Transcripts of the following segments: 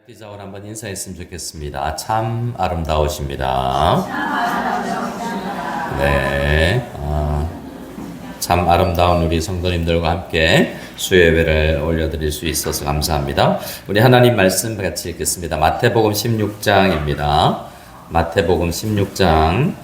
기자원 한번 인사했으면 좋겠습니다. 참 아름다우십니다. 네, 참 아름다운 우리 성도님들과 함께 수요예배를 올려드릴 수 있어서 감사합니다. 우리 하나님 말씀 같이 읽겠습니다. 마태복음 16장입니다. 마태복음 16장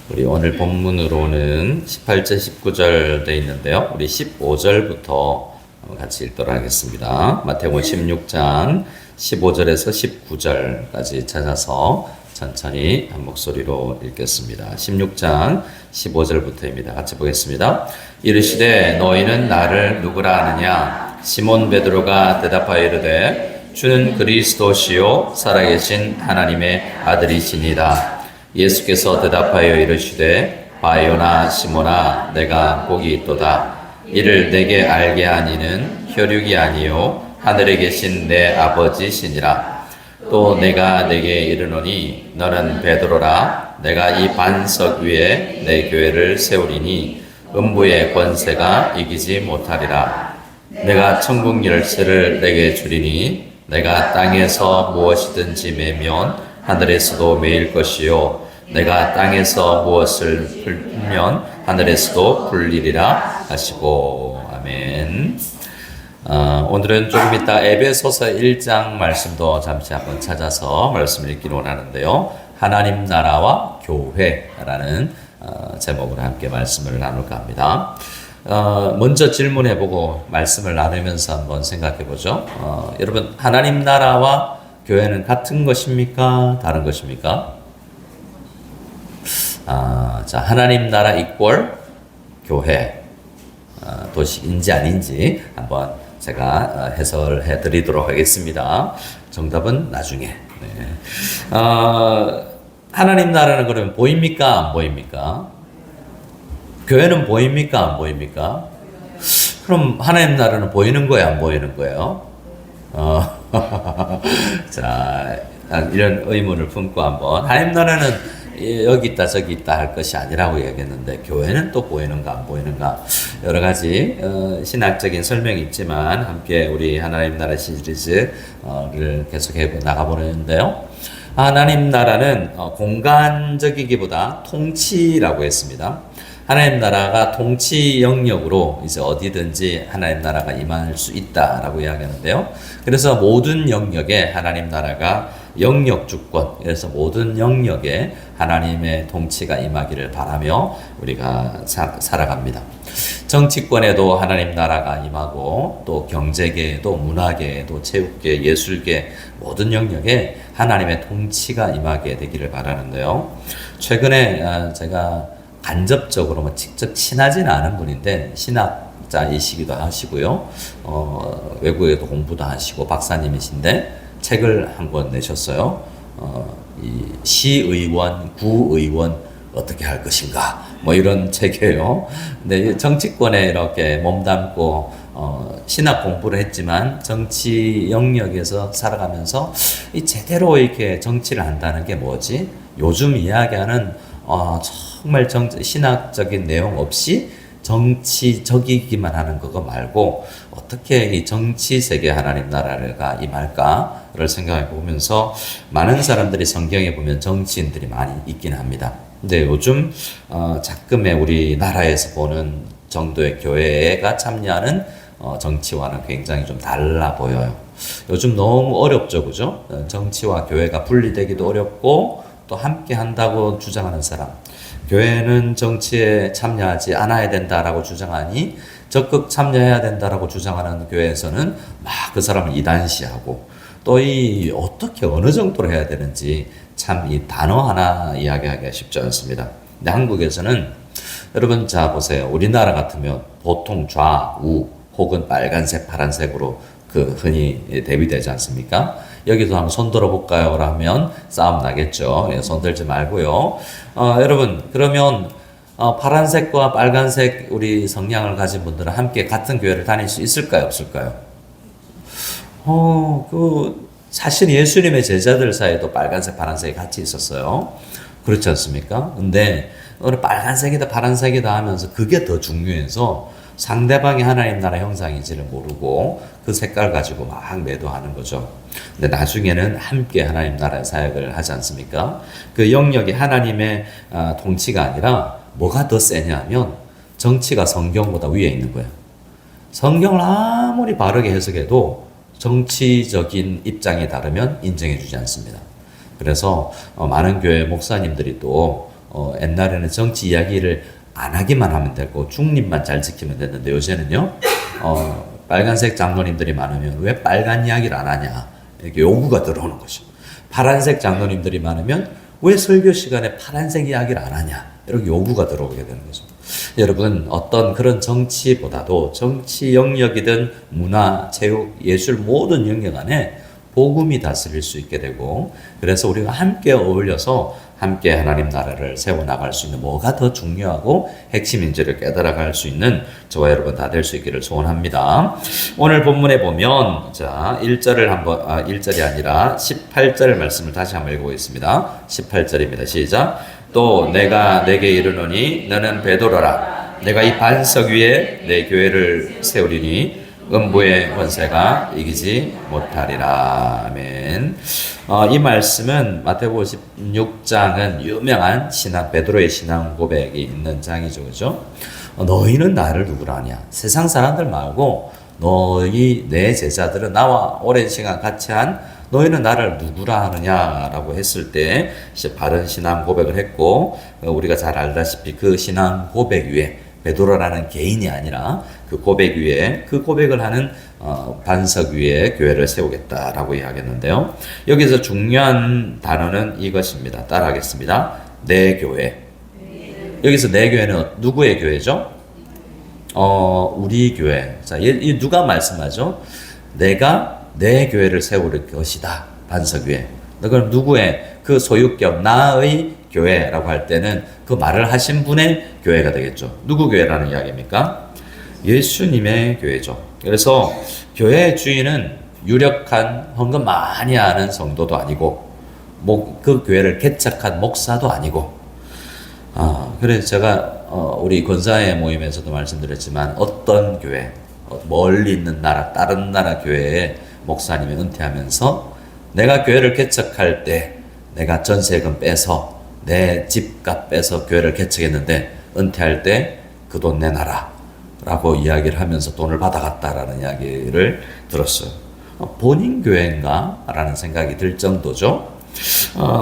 우리 오늘 본문으로는 18절 19절 되어 있는데요. 우리 15절부터 같이 읽도록 하겠습니다. 마태복음 16장 15절에서 19절까지 찾아서 천천히 한 목소리로 읽겠습니다. 16장 15절부터입니다. 같이 보겠습니다. 이르시되 너희는 나를 누구라 하느냐? 시몬 베드로가 대답하여 이르되 주는 그리스도시요 살아계신 하나님의 아들이시니라. 예수께서 대답하여 이르시되 바요나 시몬아 내가 복이 있도다. 이를 내게 알게 하니는 혈육이 아니요 하늘에 계신 내 아버지시니라. 또 내가 내게 이르노니 너는 베드로라. 내가 이 반석 위에 내 교회를 세우리니 음부의 권세가 이기지 못하리라. 내가 천국 열쇠를 내게 주리니 내가 땅에서 무엇이든지 매면 하늘에서도 매일 것이요 내가 땅에서 무엇을 풀면 하늘에서도 풀리리라 하시고. 아멘. 오늘은 조금 이따 에베소서 1장 말씀도 잠시 한번 찾아서 말씀을 읽기로 하는데요. 하나님 나라와 교회라는 제목으로 함께 말씀을 나눌까 합니다. 먼저 질문해보고 말씀을 나누면서 한번 생각해보죠. 여러분, 하나님 나라와 교회는 같은 것입니까? 다른 것입니까? 자, 하나님 나라 이꼴 교회 도시인지 아닌지 한번 제가 해설해 드리도록 하겠습니다. 정답은 나중에. 네. 하나님 나라는 그러면 보입니까? 안 보입니까? 교회는 보입니까? 안 보입니까? 그럼 하나님 나라는 보이는 거예요? 안 보이는 거예요? 자, 이런 의문을 품고 한번 하나님 나라는 여기 있다 저기 있다 할 것이 아니라고 얘기했는데 교회는 또 보이는가 안 보이는가 여러 가지 신학적인 설명이 있지만 함께 우리 하나님 나라 시리즈를 계속해 나가보는데요. 하나님 나라는 공간적이기보다 통치라고 했습니다. 하나님 나라가 통치 영역으로 이제 어디든지 하나님 나라가 임할 수 있다라고 이야기하는데요. 그래서 모든 영역에 하나님 나라가 영역 주권, 그래서 모든 영역에 하나님의 통치가 임하기를 바라며 우리가 살아갑니다. 정치권에도 하나님 나라가 임하고 또 경제계에도 문화계에도 체육계, 예술계 모든 영역에 하나님의 통치가 임하게 되기를 바라는데요. 최근에 제가 간접적으로 직접 친하지는 않은 분인데 신학자이시기도 하시고요. 외국에도 공부도 하시고 박사님이신데 책을 한 권 내셨어요. 이 시의원, 구의원 어떻게 할 것인가 뭐 이런 책이에요. 근데 정치권에 이렇게 몸담고 신학 공부를 했지만 정치 영역에서 살아가면서 이 제대로 이렇게 정치를 한다는 게 뭐지? 요즘 이야기하는 정말 신학적인 내용 없이 정치적이기만 하는 그거 말고 어떻게 이 정치 세계 하나님 나라가 임할까를 생각해 보면서 많은 사람들이 성경에 보면 정치인들이 많이 있긴 합니다. 근데 요즘 자금의 우리나라에서 보는 정도의 교회가 참여하는 정치와는 굉장히 좀 달라 보여요. 요즘 너무 어렵죠, 그죠? 정치와 교회가 분리되기도 어렵고 또 함께 한다고 주장하는 사람, 교회는 정치에 참여하지 않아야 된다라고 주장하니 적극 참여해야 된다라고 주장하는 교회에서는 막 그 사람을 이단시하고 또 이 어떻게 어느 정도로 해야 되는지 참 이 단어 하나 이야기하기가 쉽지 않습니다. 근데 한국에서는 여러분 자 보세요. 우리나라 같으면 보통 좌우 혹은 빨간색, 파란색으로 그 흔히 대비되지 않습니까? 여기도 한번 손 들어볼까요? 라면 싸움 나겠죠. 손 들지 말고요. 여러분, 그러면 파란색과 빨간색 우리 성향을 가진 분들은 함께 같은 교회를 다닐 수 있을까요? 없을까요? 사실 예수님의 제자들 사이에도 빨간색, 파란색이 같이 있었어요. 그렇지 않습니까? 근데 오늘 빨간색이다, 파란색이다 하면서 그게 더 중요해서 상대방이 하나님 나라 형상인지를 모르고 그 색깔 가지고 막 매도하는 거죠. 근데 나중에는 함께 하나님 나라의 사역을 하지 않습니까? 그 영역이 하나님의 통치가 아니라 뭐가 더 세냐면 정치가 성경보다 위에 있는 거예요. 성경을 아무리 바르게 해석해도 정치적인 입장이 다르면 인정해 주지 않습니다. 그래서 많은 교회 목사님들이 또 옛날에는 정치 이야기를 안 하기만 하면 되고 중립만 잘 지키면 됐는데 요새는요 빨간색 장로님들이 많으면 왜 빨간 이야기를 안 하냐 이렇게 요구가 들어오는 거죠. 파란색 장로님들이 많으면 왜 설교 시간에 파란색 이야기를 안 하냐 이렇게 요구가 들어오게 되는 거죠. 여러분 어떤 그런 정치보다도 정치 영역이든 문화, 체육, 예술 모든 영역 안에 복음이 다스릴 수 있게 되고 그래서 우리가 함께 어울려서 함께 하나님 나라를 세워나갈 수 있는 뭐가 더 중요하고 핵심인지를 깨달아갈 수 있는 저와 여러분 다 될 수 있기를 소원합니다. 오늘 본문에 보면 자 1절을 한번 1절이 아니라 18절 말씀을 다시 한번 읽어보겠습니다. 18절입니다. 시작. 또 내가 내게 이르노니 너는 베드로라. 내가 이 반석 위에 내 교회를 세우리니 음부의 권세가 이기지 못하리라. 아멘. 이 말씀은 마태복음 16장은 유명한 베드로의 신앙 고백이 있는 장이죠. 그죠? 너희는 나를 누구라 하냐? 세상 사람들 말고 너희 내 제자들은 나와 오랜 시간 같이 한 너희는 나를 누구라 하느냐라고 했을 때 이제 바른 신앙 고백을 했고 우리가 잘 알다시피 그 신앙 고백 위에 베드로라는 개인이 아니라 그 고백 위에 그 고백을 하는 반석 위에 교회를 세우겠다라고 이야기했는데요. 여기서 중요한 단어는 이것입니다. 따라하겠습니다. 내 교회. 여기서 내 교회는 누구의 교회죠? 우리 교회. 자, 이 누가 말씀하죠? 내가 내 교회를 세울 것이다. 반석 위에. 그럼 누구의 그 소유격 나의 교회라고 할 때는 그 말을 하신 분의 교회가 되겠죠. 누구 교회라는 이야기입니까? 예수님의 교회죠. 그래서 교회의 주인은 유력한 헌금 많이 하는 성도도 아니고 그 교회를 개척한 목사도 아니고 그래서 제가 우리 권사회 모임에서도 말씀드렸지만 어떤 교회 멀리 있는 나라 다른 나라 교회에 목사님이 은퇴하면서 내가 교회를 개척할 때 내가 전세금 빼서 내 집값 빼서 교회를 개척했는데 은퇴할 때 그 돈 내놔라 라고 이야기를 하면서 돈을 받아갔다라는 이야기를 들었어요. 본인 교회인가? 라는 생각이 들 정도죠.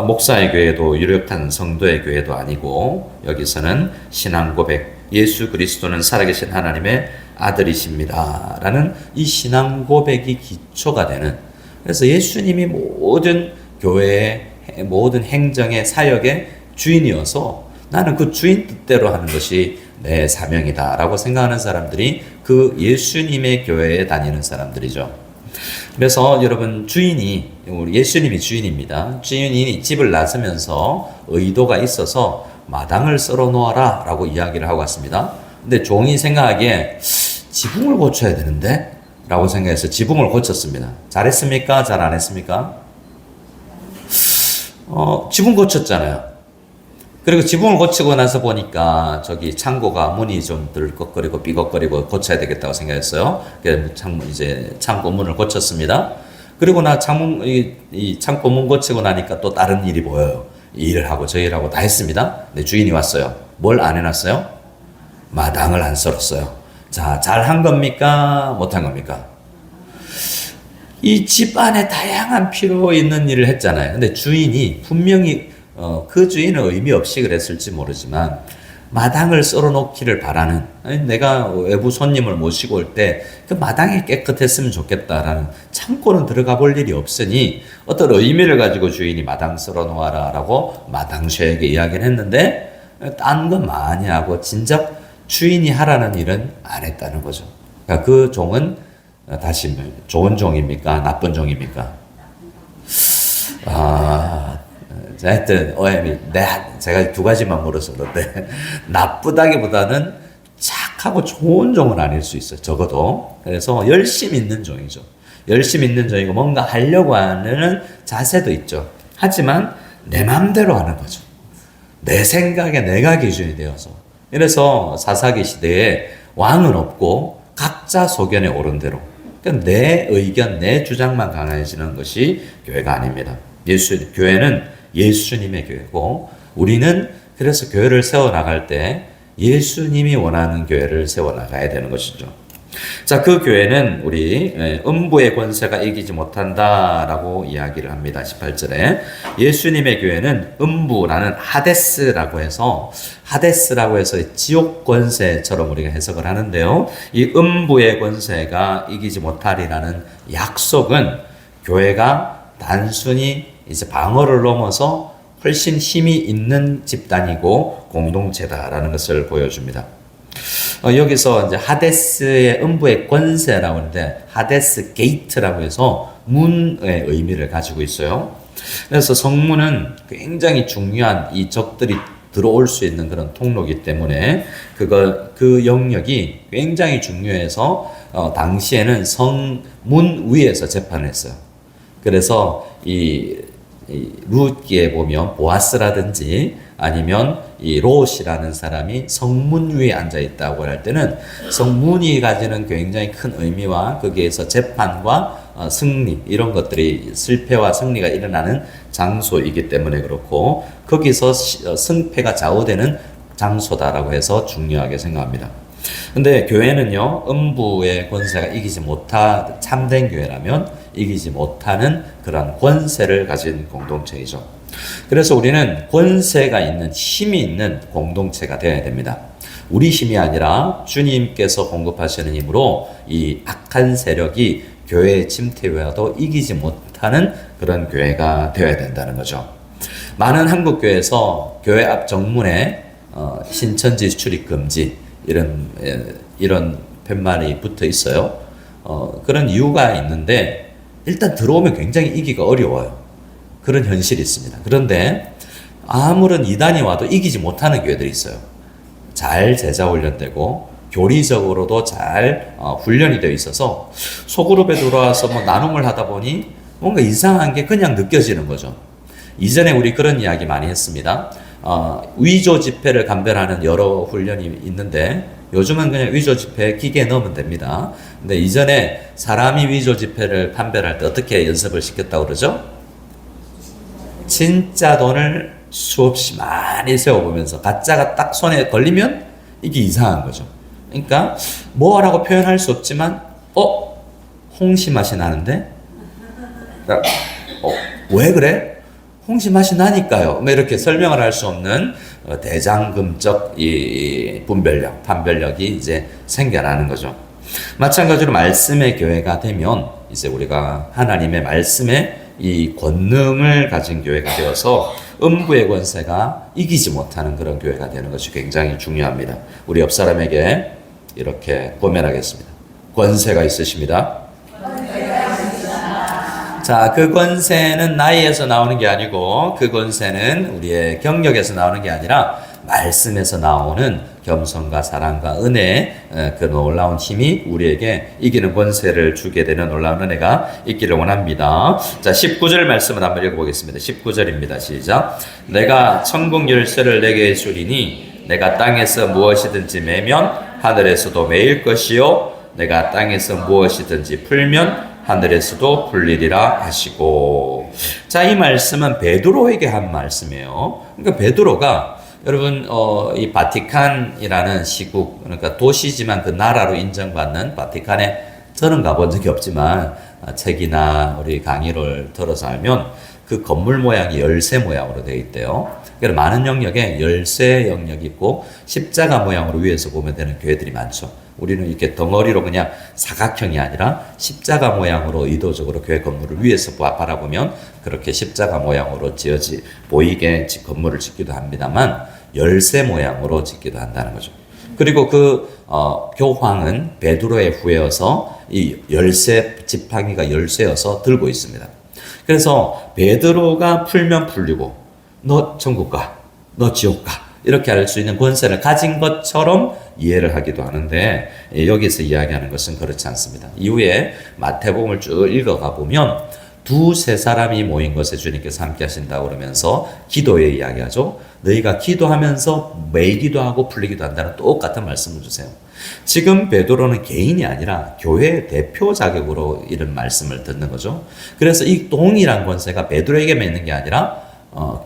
목사의 교회도 유력한 성도의 교회도 아니고 여기서는 신앙 고백 예수 그리스도는 살아계신 하나님의 아들이십니다 라는 이 신앙 고백이 기초가 되는 그래서 예수님이 모든 교회의 모든 행정의 사역의 주인이어서 나는 그 주인 뜻대로 하는 것이 내 사명이다 라고 생각하는 사람들이 그 예수님의 교회에 다니는 사람들이죠. 그래서 여러분 우리 예수님이 주인입니다. 주인이 집을 나서면서 의도가 있어서 마당을 썰어 놓아라 라고 이야기를 하고 왔습니다. 근데 종이 생각하기에 지붕을 고쳐야 되는데 라고 생각해서 지붕을 고쳤습니다. 잘했습니까? 잘 안 했습니까? 지붕 고쳤잖아요. 그리고 지붕을 고치고 나서 보니까 저기 창고가 문이 좀 들컥거리고 삐걱거리고 고쳐야 되겠다고 생각했어요. 그래서 창고 문을 고쳤습니다. 그리고 이 창고 문 고치고 나니까 또 다른 일이 보여요. 이 일을 하고 저 일을 하고 다 했습니다. 근데 주인이 왔어요. 뭘 안 해놨어요? 마당을 안 썰었어요. 자, 잘한 겁니까? 못한 겁니까? 이 집 안에 다양한 필요 있는 일을 했잖아요. 근데 주인이 분명히 그 주인은 의미 없이 그랬을지 모르지만 마당을 썰어놓기를 바라는 내가 외부 손님을 모시고 올 때 그 마당이 깨끗했으면 좋겠다라는 창고는 들어가 볼 일이 없으니 어떤 의미를 가지고 주인이 마당 썰어놓아라 라고 마당쇠에게 이야기를 했는데 딴 거 많이 하고 진작 주인이 하라는 일은 안 했다는 거죠. 그러니까 그 종은 다시 좋은 종입니까? 나쁜 종입니까? 하여튼 제가 두 가지만 물어서 그런데 나쁘다기보다는 착하고 좋은 종은 아닐 수 있어요. 적어도. 그래서 열심 있는 종이죠. 열심 있는 종이고 뭔가 하려고 하는 자세도 있죠. 하지만 내 마음대로 하는 거죠. 내 생각에 내가 기준이 되어서. 그래서 사사기 시대에 왕은 없고 각자 소견에 옳은 대로, 그러니까 내 의견, 내 주장만 강해지는 것이 교회가 아닙니다. 교회는 예수님의 교회고, 우리는 그래서 교회를 세워나갈 때 예수님이 원하는 교회를 세워나가야 되는 것이죠. 자, 그 교회는 우리 음부의 권세가 이기지 못한다라고 이야기를 합니다. 18절에 예수님의 교회는 음부라는 하데스라고 해서 지옥 권세처럼 우리가 해석을 하는데요. 이 음부의 권세가 이기지 못하리라는 약속은 교회가 단순히 이제 방어를 넘어서 훨씬 힘이 있는 집단이고 공동체다라는 것을 보여줍니다. 여기서 이제 하데스의 음부의 권세라고 하는데 하데스 게이트라고 해서 문의 의미를 가지고 있어요. 그래서 성문은 굉장히 중요한 이 적들이 들어올 수 있는 그런 통로이기 때문에 그 영역이 굉장히 중요해서 당시에는 성문 위에서 재판을 했어요. 그래서 이 룻기에 보면 보아스라든지 아니면 이 롯이라는 사람이 성문 위에 앉아 있다고 할 때는 성문이 가지는 굉장히 큰 의미와 거기에서 재판과 승리 이런 것들이 실패와 승리가 일어나는 장소이기 때문에 그렇고 거기서 승패가 좌우되는 장소다라고 해서 중요하게 생각합니다. 근데 교회는요, 음부의 권세가 참된 교회라면 이기지 못하는 그런 권세를 가진 공동체이죠. 그래서 우리는 권세가 있는, 힘이 있는 공동체가 되어야 됩니다. 우리 힘이 아니라 주님께서 공급하시는 힘으로 이 악한 세력이 교회의 침투해와도 이기지 못하는 그런 교회가 되어야 된다는 거죠. 많은 한국 교회에서 교회 앞 정문에 신천지 출입 금지 이런 팻말이 붙어 있어요. 그런 이유가 있는데 일단 들어오면 굉장히 이기가 어려워요. 그런 현실이 있습니다. 그런데 아무런 이단이 와도 이기지 못하는 교회들이 있어요. 잘 제자 훈련되고 교리적으로도 잘 훈련이 되어 있어서 소그룹에 들어와서 나눔을 하다 보니 뭔가 이상한 게 그냥 느껴지는 거죠. 이전에 우리 그런 이야기 많이 했습니다. 위조 지폐를 감별하는 여러 훈련이 있는데 요즘은 그냥 위조 지폐 기계에 넣으면 됩니다. 근데 이전에 사람이 위조 지폐를 판별할 때 어떻게 연습을 시켰다고 그러죠? 진짜 돈을 수없이 많이 세워보면서 가짜가 딱 손에 걸리면 이게 이상한 거죠. 그러니까 뭐라고 표현할 수 없지만 홍시 맛이 나는데 왜 그래? 홍시 맛이 나니까요. 이렇게 설명을 할 수 없는 대장금적 이 판별력이 이제 생겨나는 거죠. 마찬가지로 말씀의 교회가 되면 이제 우리가 하나님의 말씀의 이 권능을 가진 교회가 되어서 음부의 권세가 이기지 못하는 그런 교회가 되는 것이 굉장히 중요합니다. 우리 옆 사람에게 이렇게 고면하겠습니다. 권세가 있으십니다. 자, 그 권세는 나이에서 나오는 게 아니고 그 권세는 우리의 경력에서 나오는 게 아니라 말씀에서 나오는 겸손과 사랑과 은혜, 그 놀라운 힘이 우리에게 이기는 권세를 주게 되는 놀라운 은혜가 있기를 원합니다. 자, 19절 말씀을 한번 읽어보겠습니다. 19절입니다. 시작. 내가 천국 열쇠를 내게 주리니 내가 땅에서 무엇이든지 매면 하늘에서도 매일 것이요 내가 땅에서 무엇이든지 풀면 하늘에서도 풀리리라 하시고. 자, 이 말씀은 베드로에게 한 말씀이에요. 그러니까 베드로가 여러분 이 바티칸이라는 시국, 그러니까 도시지만 그 나라로 인정받는 바티칸에 저는 가본 적이 없지만 책이나 우리 강의를 들어서 알면 그 건물 모양이 열쇠 모양으로 되어 있대요. 그래서 많은 영역에 열쇠 영역이 있고 십자가 모양으로 위에서 보면 되는 교회들이 많죠. 우리는 이렇게 덩어리로 그냥 사각형이 아니라 십자가 모양으로 의도적으로 교회 건물을 위에서 바라보면 그렇게 십자가 모양으로 보이게 건물을 짓기도 합니다만 열쇠 모양으로 짓기도 한다는 거죠. 그리고 교황은 베드로의 후예여서 이 지팡이가 열쇠여서 들고 있습니다. 그래서 베드로가 풀면 풀리고 너 천국 가, 너 지옥 가 이렇게 할 수 있는 권세를 가진 것처럼 이해를 하기도 하는데 여기서 이야기하는 것은 그렇지 않습니다. 이후에 마태복음을 쭉 읽어가 보면 두세 사람이 모인 것에 주님께서 함께 하신다고 그러면서 기도에 이야기하죠. 너희가 기도하면서 매이기도 하고 풀리기도 한다는 똑같은 말씀을 주세요. 지금 베드로는 개인이 아니라 교회 대표 자격으로 이런 말씀을 듣는 거죠. 그래서 이 동일한 권세가 베드로에게만 있는 게 아니라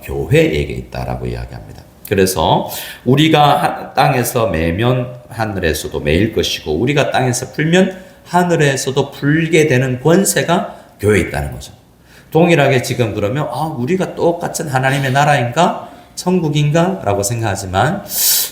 교회에게 있다라고 이야기합니다. 그래서 우리가 땅에서 매면 하늘에서도 매일 것이고 우리가 땅에서 풀면 하늘에서도 풀게 되는 권세가 교회에 있다는 거죠. 동일하게 지금 그러면 우리가 똑같은 하나님의 나라인가? 천국인가? 라고 생각하지만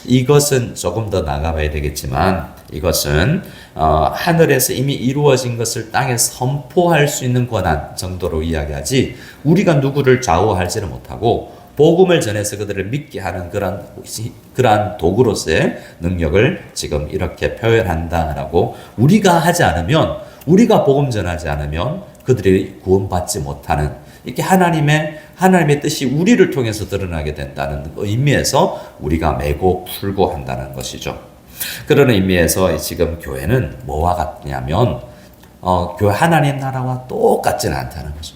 이것은 조금 더 나가봐야 되겠지만 이것은 하늘에서 이미 이루어진 것을 땅에 선포할 수 있는 권한 정도로 이야기하지 우리가 누구를 좌우하지는 못하고 복음을 전해서 그들을 믿게 하는 그러한 도구로서의 능력을 지금 이렇게 표현한다라고 우리가 하지 않으면 우리가 복음 전하지 않으면 그들이 구원받지 못하는 이렇게 하나님의 뜻이 우리를 통해서 드러나게 된다는 의미에서 우리가 메고 풀고 한다는 것이죠. 그런 의미에서 지금 교회는 뭐와 같냐면 교회 하나님 나라와 똑같지는 않다는 거죠.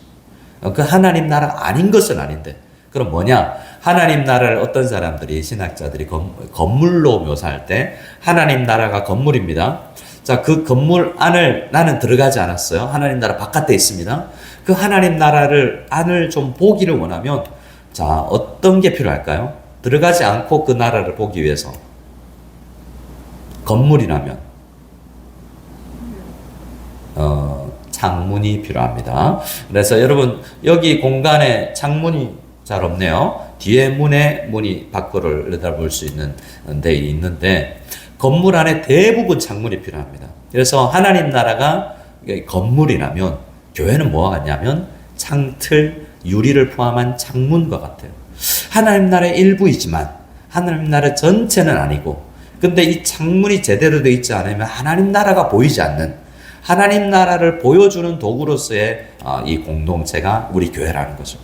그 하나님 나라가 아닌 것은 아닌데 그럼 뭐냐? 하나님 나라를 어떤 사람들이 신학자들이 건물로 묘사할 때 하나님 나라가 건물입니다. 자, 그 건물 안을 나는 들어가지 않았어요. 하나님 나라 바깥에 있습니다. 그 하나님 나라를 안을 좀 보기를 원하면 자, 어떤 게 필요할까요? 들어가지 않고 그 나라를 보기 위해서 건물이라면 창문이 필요합니다. 그래서 여러분 여기 공간에 창문이 잘 없네요. 뒤에 문이 밖으로 내다볼 수 있는 데 있는데 건물 안에 대부분 창문이 필요합니다. 그래서 하나님 나라가 건물이라면 교회는 뭐와 같냐면 창틀, 유리를 포함한 창문과 같아요. 하나님 나라의 일부이지만 하나님 나라 전체는 아니고 근데 이 창문이 제대로 되어 있지 않으면 하나님 나라가 보이지 않는 하나님 나라를 보여주는 도구로서의 이 공동체가 우리 교회라는 거죠.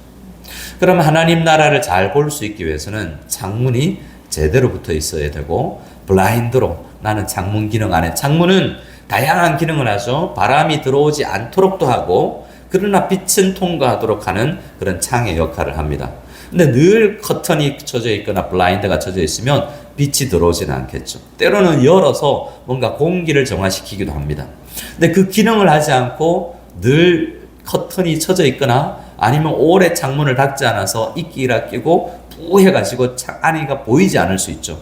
그러면 하나님 나라를 잘 볼 수 있기 위해서는 창문이 제대로 붙어 있어야 되고 블라인드로 나는 창문 기능 안에 창문은 다양한 기능을 하죠. 바람이 들어오지 않도록도 하고 그러나 빛은 통과하도록 하는 그런 창의 역할을 합니다. 근데 늘 커튼이 쳐져 있거나 블라인드가 쳐져 있으면 빛이 들어오지는 않겠죠. 때로는 열어서 뭔가 공기를 정화시키기도 합니다. 근데 그 기능을 하지 않고 늘 커튼이 쳐져 있거나 아니면 오래 창문을 닫지 않아서 이끼가 끼고 뿌해가지고 안에가 보이지 않을 수 있죠.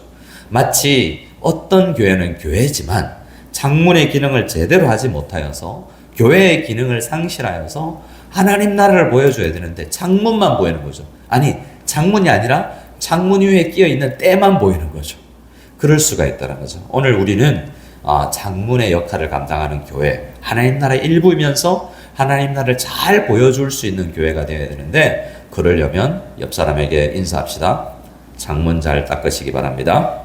마치 어떤 교회는 교회지만 창문의 기능을 제대로 하지 못하여서 교회의 기능을 상실하여서 하나님 나라를 보여줘야 되는데 창문만 보이는 거죠. 아니 창문이 아니라 창문 위에 끼어 있는 때만 보이는 거죠. 그럴 수가 있다는 거죠. 오늘 우리는 창문의 역할을 감당하는 교회, 하나님 나라의 일부이면서 하나님 나라를 잘 보여줄 수 있는 교회가 되어야 되는데 그러려면 옆 사람에게 인사합시다. 창문 잘 닦으시기 바랍니다.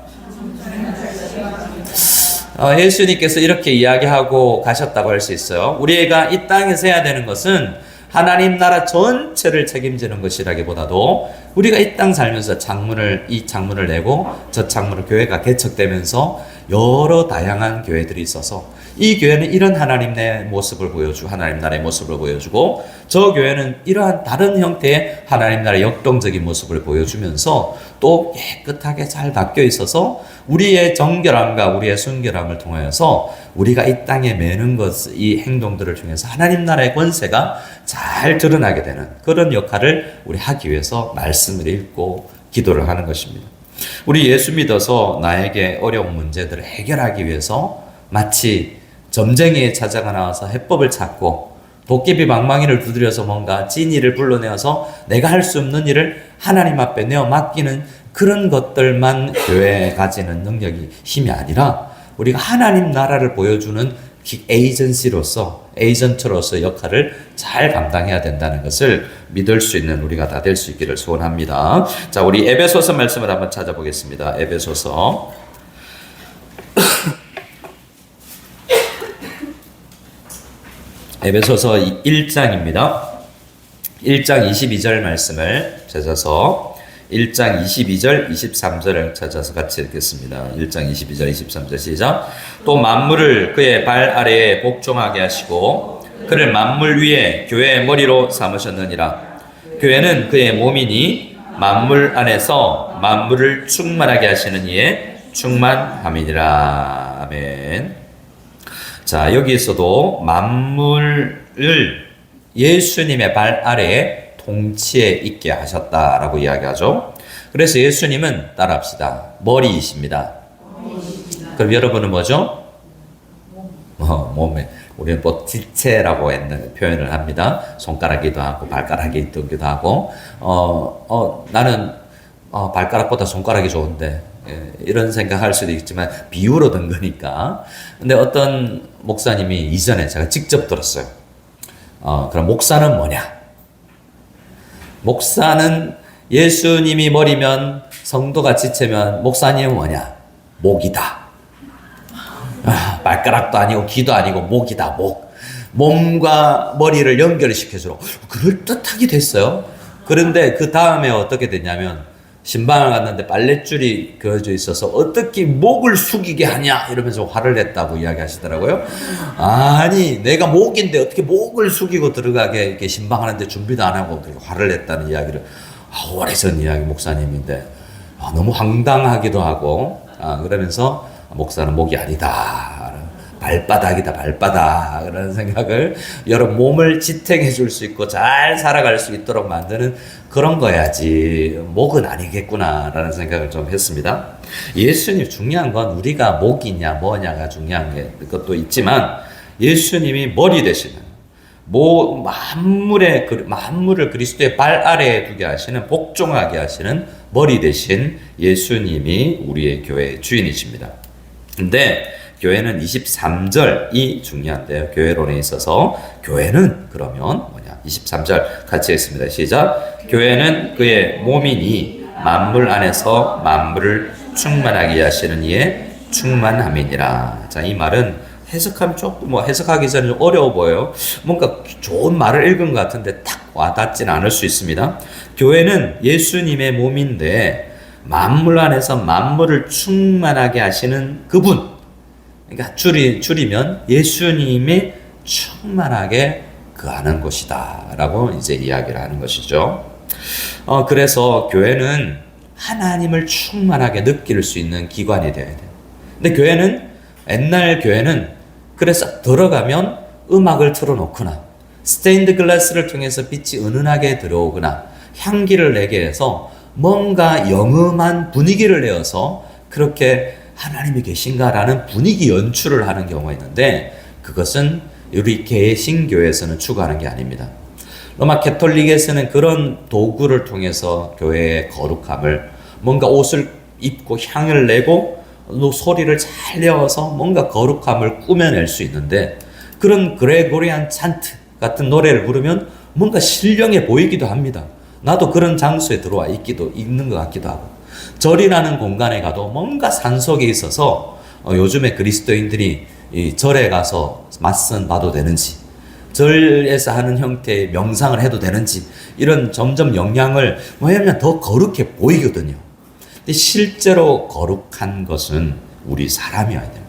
예수님께서 이렇게 이야기하고 가셨다고 할 수 있어요. 우리가 이 땅에서 해야 되는 것은 하나님 나라 전체를 책임지는 것이라기보다도 우리가 이 땅 살면서 이 창문을 내고 저 창문을 교회가 개척되면서 여러 다양한 교회들이 있어서 이 교회는 이런 하나님의 모습을 보여주고 하나님 나라의 모습을 보여주고 저 교회는 이러한 다른 형태의 하나님 나라의 역동적인 모습을 보여주면서 또 깨끗하게 잘 닦여 있어서 우리의 정결함과 우리의 순결함을 통하여서 우리가 이 땅에 매는 이 행동들을 통해서 하나님 나라의 권세가 잘 드러나게 되는 그런 역할을 우리 하기 위해서 말씀을 읽고 기도를 하는 것입니다. 우리 예수 믿어서 나에게 어려운 문제들을 해결하기 위해서 마치 점쟁이에 찾아가 나와서 해법을 찾고 도깨비 방망이를 두드려서 뭔가 진이를 불러내어서 내가 할 수 없는 일을 하나님 앞에 내어 맡기는 그런 것들만 교회에 가지는 능력이 힘이 아니라 우리가 하나님 나라를 보여주는 에이전트로서 역할을 잘 감당해야 된다는 것을 믿을 수 있는 우리가 다 될 수 있기를 소원합니다. 자, 우리 에베소서 말씀을 한번 찾아보겠습니다. 에베소서 에베소서 1장입니다. 1장 22절 말씀을 찾아서 1장 22절 23절을 찾아서 같이 읽겠습니다. 1장 22절 23절 시작. 또 만물을 그의 발 아래에 복종하게 하시고 그를 만물 위에 교회의 머리로 삼으셨느니라. 교회는 그의 몸이니 만물 안에서 만물을 충만하게 하시는 이의 충만함이니라. 아멘. 자, 여기에서도 만물을 예수님의 발 아래에 통치에 있게 하셨다라고 이야기하죠. 그래서 예수님은 따라합시다. 머리이십니다. 그럼 여러분은 뭐죠? 몸에 우리는 뭐 지체라고 표현을 합니다. 손가락이기도 하고 발가락이기도 하고 나는 발가락보다 손가락이 좋은데 이런 생각할 수도 있지만 비유로 든 거니까. 근데 어떤 목사님이 이전에 제가 직접 들었어요. 그럼 목사는 뭐냐? 목사는 예수님이 머리면 성도가 지체면 목사님은 뭐냐? 목이다. 발가락도 아니고 귀도 아니고 목이다. 목. 몸과 머리를 연결시켜주러 그럴듯하게 됐어요. 그런데 그 다음에 어떻게 됐냐면 신방을 갔는데 빨랫줄이 그어져 있어서 어떻게 목을 숙이게 하냐 이러면서 화를 냈다고 이야기하시더라고요. 아니 내가 목인데 어떻게 목을 숙이고 들어가게 이렇게 신방하는데 준비도 안 하고 화를 냈다는 이야기를 오래전 이야기 목사님인데 너무 황당하기도 하고 그러면서 목사는 목이 아니다. 발바닥이다, 발바닥. 그런 생각을 여러분 몸을 지탱해 줄 수 있고 잘 살아갈 수 있도록 만드는 그런 거야지. 목은 아니겠구나. 라는 생각을 좀 했습니다. 예수님 중요한 건 우리가 목이냐, 뭐냐가 중요한 게 그것도 있지만 예수님이 머리 되시는 만물을 그리스도의 발 아래에 두게 하시는 복종하게 하시는 머리 되신 예수님이 우리의 교회의 주인이십니다. 근데 교회는 23절이 중요한데요. 교회론에 있어서 교회는 그러면 뭐냐? 23절 같이 읽습니다. 시작. 교회는 그의 몸이니 만물 안에서 만물을 충만하게 하시는 이의 충만함이니라. 자, 이 말은 해석하면 조금 해석하기 전에 좀 어려워 보여요. 뭔가 좋은 말을 읽은 것 같은데 딱 와닿지는 않을 수 있습니다. 교회는 예수님의 몸인데 만물 안에서 만물을 충만하게 하시는 그분. 그러니까 줄이면 예수님이 충만하게 거하는 곳이다 라고 이제 이야기를 하는 것이죠. 그래서 교회는 하나님을 충만하게 느낄 수 있는 기관이 되어야 돼요. 근데 옛날 교회는 그래서 들어가면 음악을 틀어놓거나 스테인드 글라스를 통해서 빛이 은은하게 들어오거나 향기를 내게 해서 뭔가 영음한 분위기를 내어서 그렇게 하나님이 계신가라는 분위기 연출을 하는 경우가 있는데 그것은 우리 개신교에서는 추구하는 게 아닙니다. 로마 캐톨릭에서는 그런 도구를 통해서 교회의 거룩함을 뭔가 옷을 입고 향을 내고 소리를 잘 내어서 뭔가 거룩함을 꾸며낼 수 있는데 그런 그레고리안 찬트 같은 노래를 부르면 뭔가 신령해 보이기도 합니다. 나도 그런 장소에 들어와 있는 것 같기도 하고 절이라는 공간에 가도 뭔가 산속에 있어서 요즘에 그리스도인들이 이 절에 가서 맞선 봐도 되는지 절에서 하는 형태의 명상을 해도 되는지 이런 점점 영향을 왜냐하면 더 거룩해 보이거든요. 근데 실제로 거룩한 것은 우리 사람이어야 돼요.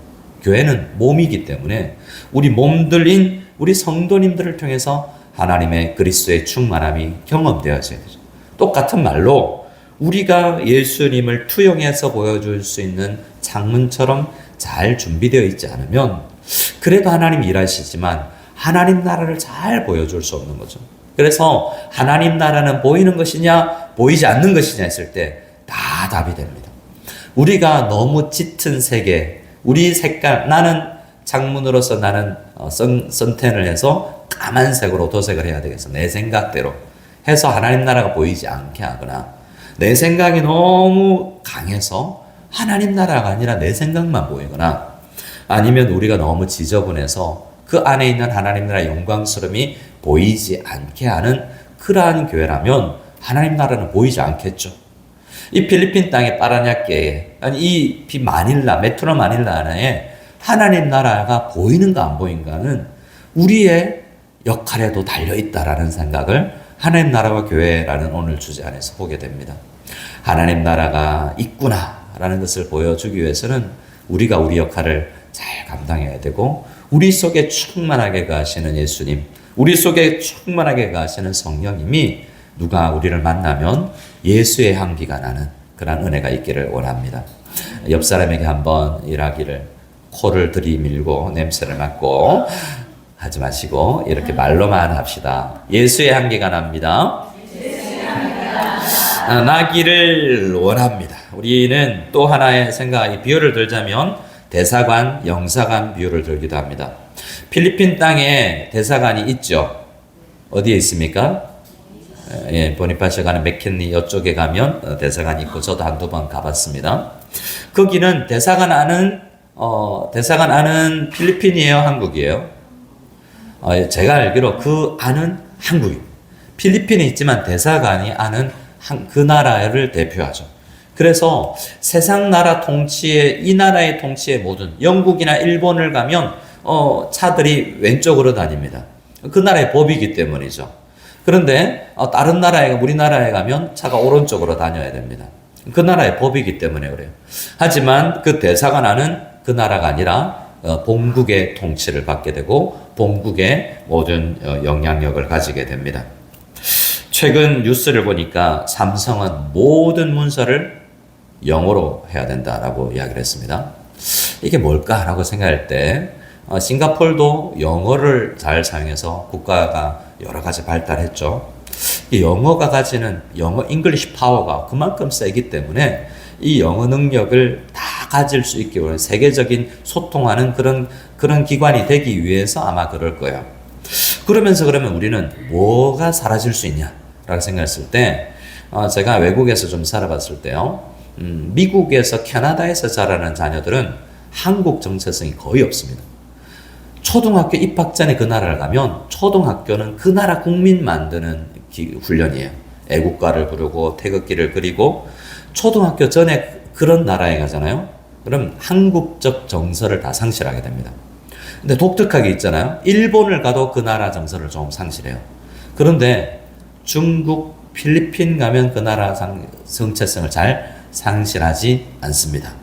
교회는 몸이기 때문에 우리 몸들인 우리 성도님들을 통해서 하나님의 그리스도의 충만함이 경험되어져야 되죠. 똑같은 말로 우리가 예수님을 투영해서 보여줄 수 있는 창문처럼 잘 준비되어 있지 않으면 그래도 하나님이 일하시지만 하나님 나라를 잘 보여줄 수 없는 거죠. 그래서 하나님 나라는 보이는 것이냐 보이지 않는 것이냐 했을 때 다 답이 됩니다. 우리가 너무 짙은 세계 우리 색깔 나는 창문으로서 나는 선텐을 해서 까만색으로 도색을 해야 되겠어. 내 생각대로 해서 하나님 나라가 보이지 않게 하거나 내 생각이 너무 강해서 하나님 나라가 아니라 내 생각만 보이거나 아니면 우리가 너무 지저분해서 그 안에 있는 하나님 나라의 영광스러움이 보이지 않게 하는 그러한 교회라면 하나님 나라는 보이지 않겠죠. 이 필리핀 땅의 파라냐케에 아니 이 메트로 마닐라에 하나님 나라가 보이는가 안 보이는가는 우리의 역할에도 달려있다라는 생각을 하나님 나라와 교회라는 오늘 주제 안에서 보게 됩니다. 하나님 나라가 있구나라는 것을 보여주기 위해서는 우리가 우리 역할을 잘 감당해야 되고 우리 속에 충만하게 거하시는 예수님, 우리 속에 충만하게 거하시는 성령님이 누가 우리를 만나면 예수의 향기가 나는 그런 은혜가 있기를 원합니다. 옆 사람에게 한번 일하기를 코를 들이밀고 냄새를 맡고 하지 마시고 이렇게 말로만 합시다. 예수의 향기가 납니다. 나기를 원합니다. 우리는 또 하나의 생각, 비유를 들자면 대사관, 영사관 비유를 들기도 합니다. 필리핀 땅에 대사관이 있죠. 어디에 있습니까? 예, 보니파시에 가는 맥킨리 이쪽에 가면 대사관이 있고 저도 한두 번 가봤습니다. 거기는 대사관 안은 필리핀이에요, 한국이에요? 제가 알기로 그 안은 한국입니다. 필리핀에 있지만 대사관이 아는 그 나라를 대표하죠. 그래서 세상 나라 통치에 이 나라의 통치에 모든 영국이나 일본을 가면 차들이 왼쪽으로 다닙니다. 그 나라의 법이기 때문이죠. 그런데 다른 나라에 우리나라에 가면 차가 오른쪽으로 다녀야 됩니다. 그 나라의 법이기 때문에 그래요. 하지만 그 대사관은 그 나라가 아니라 본국의 통치를 받게 되고 본국의 모든 영향력을 가지게 됩니다. 최근 뉴스를 보니까 삼성은 모든 문서를 영어로 해야 된다라고 이야기를 했습니다. 이게 뭘까라고 생각할 때 싱가포르도 영어를 잘 사용해서 국가가 여러 가지 발달했죠. 이 영어가 가지는 잉글리시 파워가 그만큼 세기 때문에 이 영어 능력을 다 가질 수 있게 하는 세계적인 소통하는 그런 기관이 되기 위해서 아마 그럴 거예요. 그러면 우리는 뭐가 사라질 수 있냐라고 생각했을 때 제가 외국에서 좀 살아봤을 때요. 미국에서 캐나다에서 자라는 자녀들은 한국 정체성이 거의 없습니다. 초등학교 입학 전에 그 나라를 가면 초등학교는 그 나라 국민 만드는 훈련이에요. 애국가를 부르고 태극기를 그리고 초등학교 전에 그런 나라에 가잖아요. 그럼 한국적 정서를 다 상실하게 됩니다. 근데 독특하게 있잖아요. 일본을 가도 그 나라 정서를 좀 상실해요. 그런데 중국, 필리핀 가면 그 나라 정체성을 잘 상실하지 않습니다.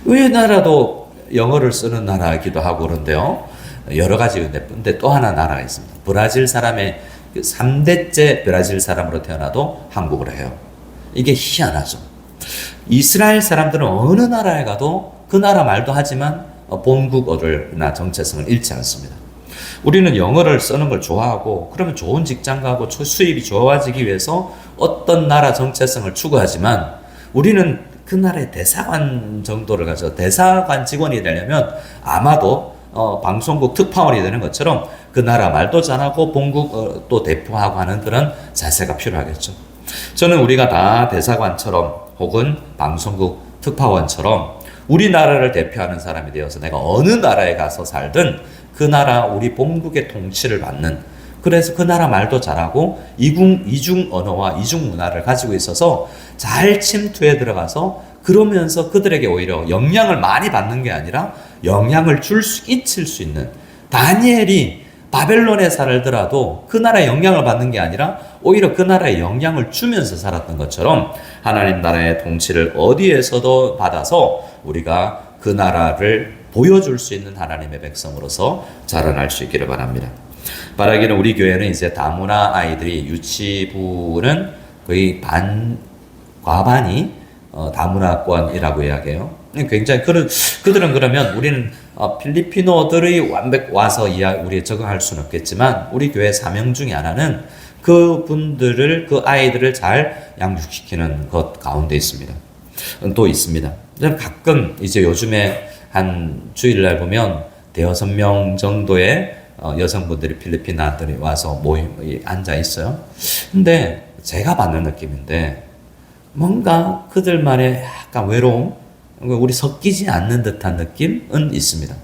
우리나라도 영어를 쓰는 나라이기도 하고 그런데요. 여러 가지 근데 또 하나 나라가 있습니다. 브라질 사람의 3대째 브라질 사람으로 태어나도 한국어를 해요. 이게 희한하죠. 이스라엘 사람들은 어느 나라에 가도 그 나라 말도 하지만 본국어나 정체성을 잃지 않습니다. 우리는 영어를 쓰는 걸 좋아하고 그러면 좋은 직장 가고 수입이 좋아지기 위해서 어떤 나라 정체성을 추구하지만 우리는 그 나라의 대사관 정도를 가져 대사관 직원이 되려면 아마도 방송국 특파원이 되는 것처럼 그 나라 말도 잘하고 본국 또 대표하고 하는 그런 자세가 필요하겠죠. 저는 우리가 다 대사관처럼 혹은 방송국 특파원처럼 우리나라를 대표하는 사람이 되어서 내가 어느 나라에 가서 살든 그 나라 우리 본국의 통치를 받는 그래서 그 나라 말도 잘하고 이중 언어와 이중 문화를 가지고 있어서 잘 침투해 들어가서 그러면서 그들에게 오히려 영향을 많이 받는 게 아니라 영향을 끼칠 수 있는 다니엘이 바벨론에 살더라도 그 나라에 영향을 받는 게 아니라 오히려 그 나라에 영향을 주면서 살았던 것처럼 하나님 나라의 통치를 어디에서도 받아서 우리가 그 나라를 보여줄 수 있는 하나님의 백성으로서 자라날 수 있기를 바랍니다. 바라기는 우리 교회는 이제 다문화 아이들이 유치부는 거의 과반이 다문화권이라고 이야기해요. 굉장히 그들은 그러면 우리는 필리핀어들이 와서 우리에 적응할 수는 없겠지만 우리 교회 사명 중에 하나는 그분들을 그 아이들을 잘 양육시키는 것 가운데 있습니다. 또 있습니다. 가끔 이제 요즘에 한 주일날 보면 5-6명 정도의 여성분들이 필리핀 아들이 와서 앉아 있어요. 근데 제가 받는 느낌인데 뭔가 그들만의 약간 외로움, 우리 섞이지 않는 듯한 느낌은 있습니다.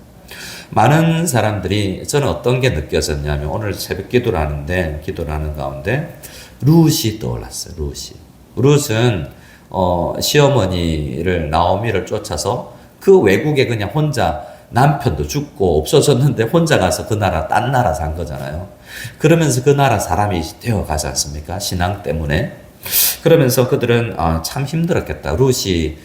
많은 사람들이 저는 어떤 게 느껴졌냐면 오늘 새벽 기도를 하는 가운데 룻이 떠올랐어요. 룻은 시어머니를 나오미를 쫓아서 그 외국에 그냥 혼자 남편도 죽고 없어졌는데 혼자 가서 그 나라 딴 나라 산 거잖아요. 그러면서 그 나라 사람이 되어 가지 않습니까? 신앙 때문에. 그러면서 그들은 참 힘들었겠다. 룻이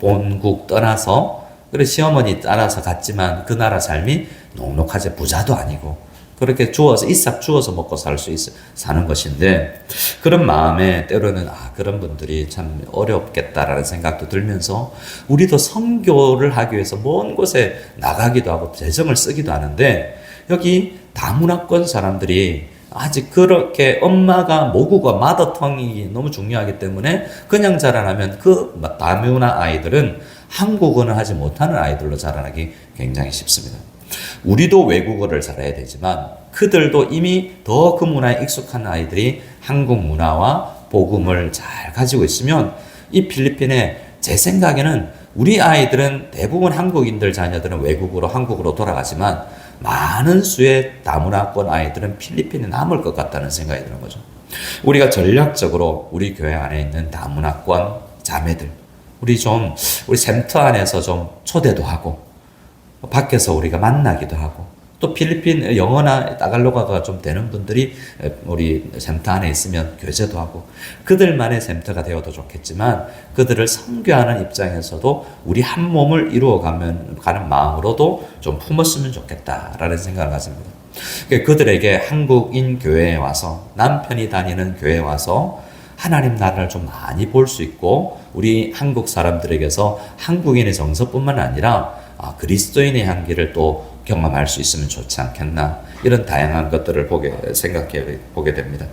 본국 떠나서 그래 시어머니 따라서 갔지만 그 나라 삶이 녹록하지 부자도 아니고 그렇게 주어서 이싹 주어서 먹고 사는 것인데 그런 마음에 때로는 그런 분들이 참 어렵겠다라는 생각도 들면서 우리도 선교를 하기 위해서 먼 곳에 나가기도 하고 재정을 쓰기도 하는데 여기 다문화권 사람들이 아직 그렇게 엄마가 모국어 마더텅이 너무 중요하기 때문에 그냥 자라나면 그 다문화 아이들은 한국어는 하지 못하는 아이들로 자라나기 굉장히 쉽습니다. 우리도 외국어를 잘해야 되지만 그들도 이미 더 그 문화에 익숙한 아이들이 한국 문화와 복음을 잘 가지고 있으면 이 필리핀에 제 생각에는 우리 아이들은 대부분 한국인들 자녀들은 외국으로 한국으로 돌아가지만 많은 수의 다문화권 아이들은 필리핀에 남을 것 같다는 생각이 드는 거죠. 우리가 전략적으로 우리 교회 안에 있는 다문화권 자매들 우리 센터 안에서 좀 초대도 하고 밖에서 우리가 만나기도 하고 또 필리핀 영어나 따갈로가가 좀 되는 분들이 우리 센터 안에 있으면 교제도 하고 그들만의 센터가 되어도 좋겠지만 그들을 선교하는 입장에서도 우리 한 몸을 가는 마음으로도 좀 품었으면 좋겠다라는 생각을 가집니다. 그들에게 한국인 교회에 와서 남편이 다니는 교회에 와서 하나님 나라를 좀 많이 볼 수 있고 우리 한국 사람들에게서 한국인의 정서뿐만 아니라 그리스도인의 향기를 또 경험할 수 있으면 좋지 않겠나 이런 다양한 것들을 생각해 보게 됩니다.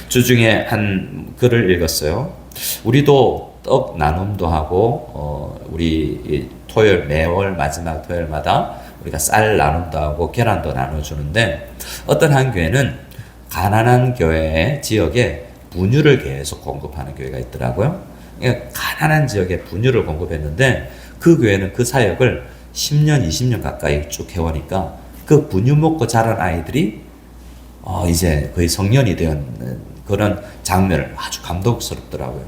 주중에 한 글을 읽었어요. 우리도 떡 나눔도 하고 우리 토요일 매월 마지막 토요일마다 우리가 쌀 나눔도 하고 계란도 나눠주는데 어떤 한 교회는 가난한 교회 지역에 분유를 계속 공급하는 교회가 있더라고요. 그러니까 가난한 지역에 분유를 공급했는데 그 교회는 그 사역을 10년, 20년 가까이 쭉 해오니까 그 분유 먹고 자란 아이들이 이제 거의 성년이 된 그런 장면을 아주 감동스럽더라고요.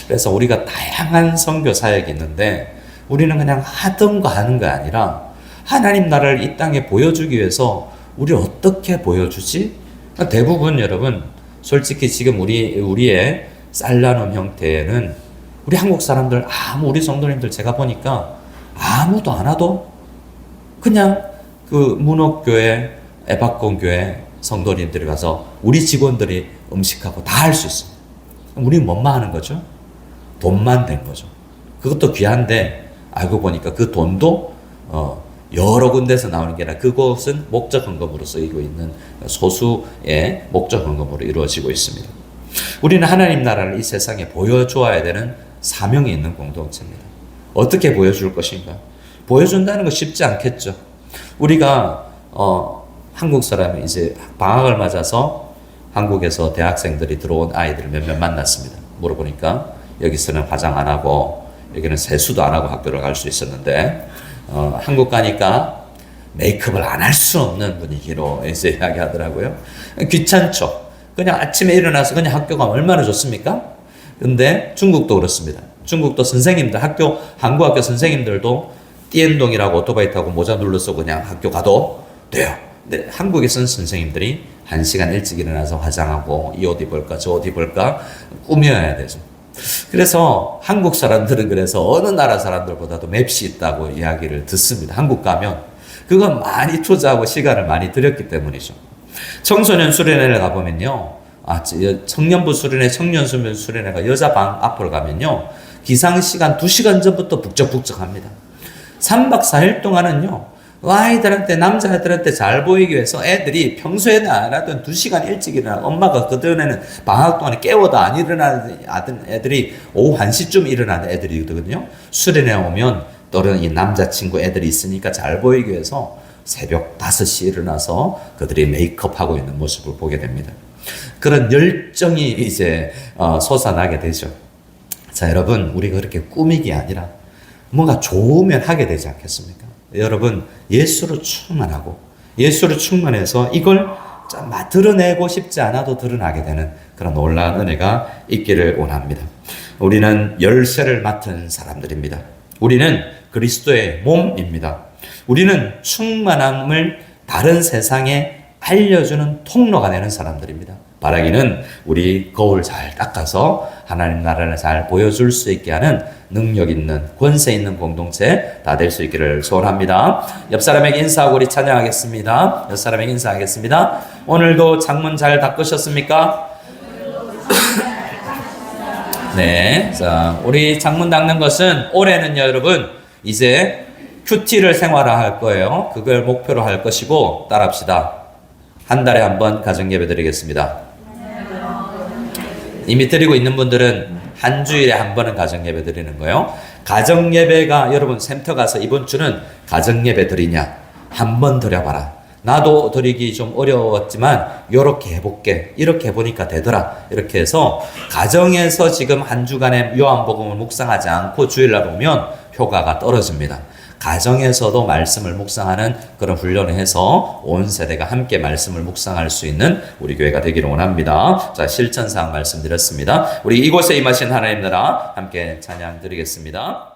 그래서 우리가 다양한 선교 사역이 있는데 우리는 그냥 하던 거 하는 게 아니라 하나님 나라를 이 땅에 보여주기 위해서 우리 어떻게 보여주지? 대부분 여러분 솔직히 지금 우리의 쌀 나눔 형태는 우리 한국 사람들 우리 성도님들 제가 보니까 아무도 안 와도 그냥 그 문옥교회, 에바콘교회 성도님들이 가서 우리 직원들이 음식하고 다 할 수 있어요. 우리는 뭐만 하는 거죠? 돈만 된 거죠. 그것도 귀한데 알고 보니까 그 돈도 여러 군데서 나오는 게 아니라 그곳은 목적 헌금으로 쓰이고 있는 소수의 목적 헌금으로 이루어지고 있습니다. 우리는 하나님 나라를 이 세상에 보여주어야 되는 사명이 있는 공동체입니다. 어떻게 보여줄 것인가? 보여준다는 거 쉽지 않겠죠. 우리가 한국 사람이 이제 방학을 맞아서 한국에서 대학생들이 들어온 아이들 몇몇 만났습니다. 물어보니까 여기서는 화장 안 하고 여기는 세수도 안 하고 학교를 갈 수 있었는데 한국 가니까 메이크업을 안 할 수 없는 분위기로 이제 이야기하더라고요. 귀찮죠. 그냥 아침에 일어나서 그냥 학교 가면 얼마나 좋습니까? 근데 중국도 그렇습니다. 중국도 선생님들 한국 학교 선생님들도 띠엔동이라고 오토바이 타고 모자 눌러서 그냥 학교 가도 돼요. 근데 한국에서는 선생님들이 1시간 일찍 일어나서 화장하고 이 옷 입을까 저 옷 입을까 꾸며야 되죠. 그래서 한국 사람들은 그래서 어느 나라 사람들보다도 맵시 있다고 이야기를 듣습니다. 한국 가면 그건 많이 투자하고 시간을 많이 들였기 때문이죠. 청소년 수련회를 가보면요. 청년부 수련회, 청년 수련회가 여자 방 앞으로 가면요. 기상시간 2시간 전부터 북적북적합니다. 3박 4일 동안은요. 아이들한테 남자애들한테 잘 보이기 위해서 애들이 평소에는 안 하던 2시간 일찍 일어나 엄마가 그전에는 방학 동안에 깨워도 안 일어나는 애들이 오후 1시쯤 일어나는 애들이거든요. 수련회 오면 또는 이 남자친구 애들이 있으니까 잘 보이기 위해서 새벽 5시 일어나서 그들이 메이크업하고 있는 모습을 보게 됩니다. 그런 열정이 이제 솟아나게 되죠. 자, 여러분, 우리가 그렇게 꾸미기 아니라 뭔가 좋으면 하게 되지 않겠습니까? 여러분, 예수로 충만하고 예수로 충만해서 이걸 드러내고 싶지 않아도 드러나게 되는 그런 놀라운 은혜가 있기를 원합니다. 우리는 열쇠를 맡은 사람들입니다. 우리는 그리스도의 몸입니다. 우리는 충만함을 다른 세상에 알려주는 통로가 되는 사람들입니다. 바라기는 우리 거울 잘 닦아서 하나님 나라를 잘 보여줄 수 있게 하는 능력 있는 권세 있는 공동체 다 될 수 있기를 소원합니다. 옆 사람에게 인사하고 우리 찬양하겠습니다. 옆 사람에게 인사하겠습니다. 오늘도 창문 잘 닦으셨습니까? 네, 자, 우리 창문 닦는 것은 올해는 여러분 이제 큐티를 생활화할 거예요. 그걸 목표로 할 것이고 따라합시다. 한 달에 한 번 가정 예배 드리겠습니다. 이미 드리고 있는 분들은 한 주일에 한 번은 가정 예배 드리는 거예요. 가정 예배가 여러분 센터 가서 이번 주는 가정 예배 드리냐 한 번 드려봐라. 나도 드리기 좀 어려웠지만 이렇게 해볼게. 이렇게 해보니까 되더라. 이렇게 해서 가정에서 지금 한 주간의 요한복음을 묵상하지 않고 주일날 오면 효과가 떨어집니다. 가정에서도 말씀을 묵상하는 그런 훈련을 해서 온 세대가 함께 말씀을 묵상할 수 있는 우리 교회가 되기를 원합니다. 자, 실천사항 말씀드렸습니다. 우리 이곳에 임하신 하나님 나라 함께 찬양 드리겠습니다.